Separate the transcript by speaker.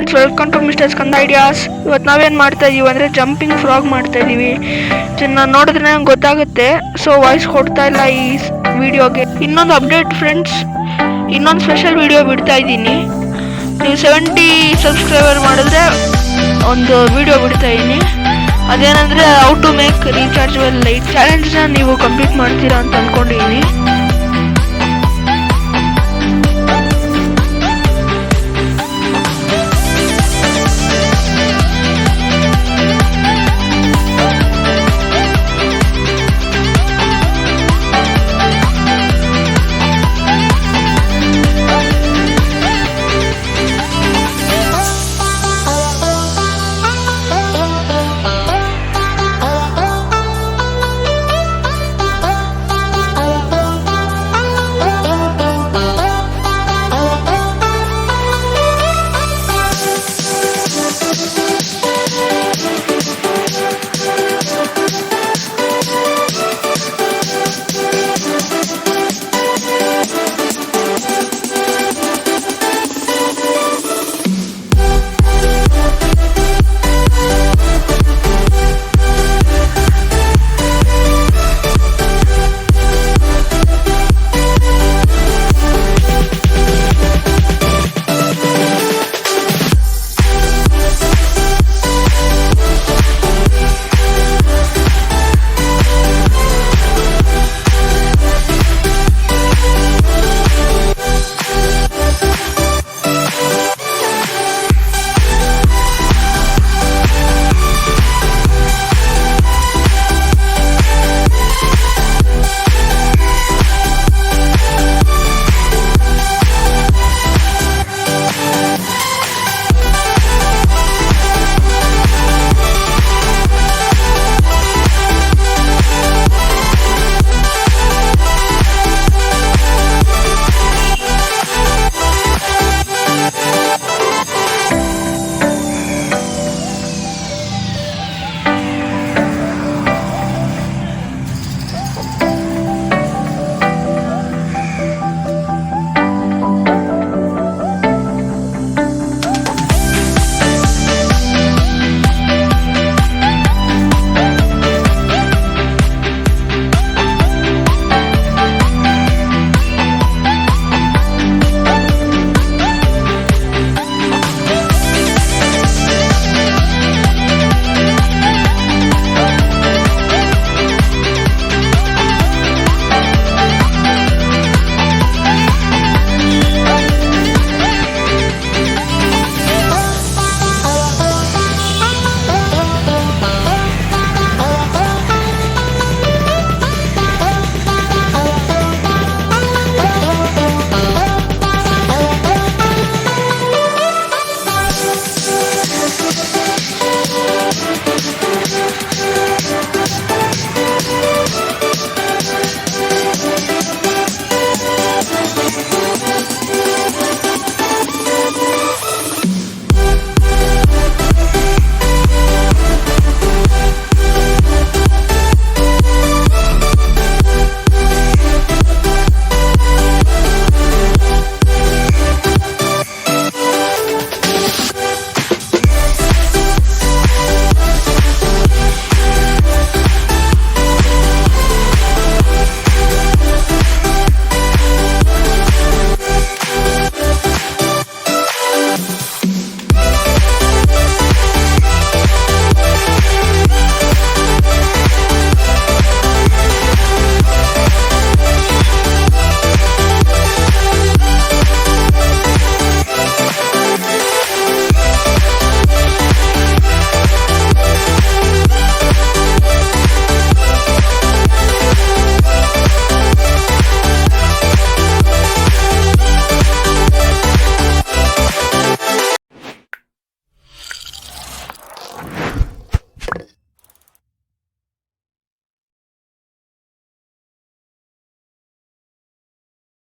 Speaker 1: Friends, welcome to mister Skanda ideas. ಇವತ್ತು ನಾವೇನು ಮಾಡ್ತಾ ಇದೀವಿ ಅಂದರೆ ಜಂಪಿಂಗ್ ಫ್ರಾಗ್ ಮಾಡ್ತಾ ಇದ್ದೀವಿ. ಇದನ್ನ ನೋಡಿದ್ರೆ ನಂಗೆ ಗೊತ್ತಾಗುತ್ತೆ, ಸೊ ವಾಯ್ಸ್ ಕೊಡ್ತಾ ಇಲ್ಲ ಈ ವಿಡಿಯೋಗೆ. ಇನ್ನೊಂದು ಅಪ್ಡೇಟ್ ಫ್ರೆಂಡ್ಸ್, ಇನ್ನೊಂದು ಸ್ಪೆಷಲ್ ವಿಡಿಯೋ ಬಿಡ್ತಾ ಇದ್ದೀನಿ. ನೀವು 70 ಸಬ್ಸ್ಕ್ರೈಬರ್ ಮಾಡಿದ್ರೆ ಒಂದು ವಿಡಿಯೋ ಬಿಡ್ತಾ ಇದ್ದೀನಿ. ಅದೇನಂದರೆ how to make rechargeable light ಚಾಲೆಂಜ್ನ ನೀವು ಕಂಪ್ಲೀಟ್ ಮಾಡ್ತೀರಾ ಅಂತ ಅಂದ್ಕೊಂಡಿದ್ದೀನಿ.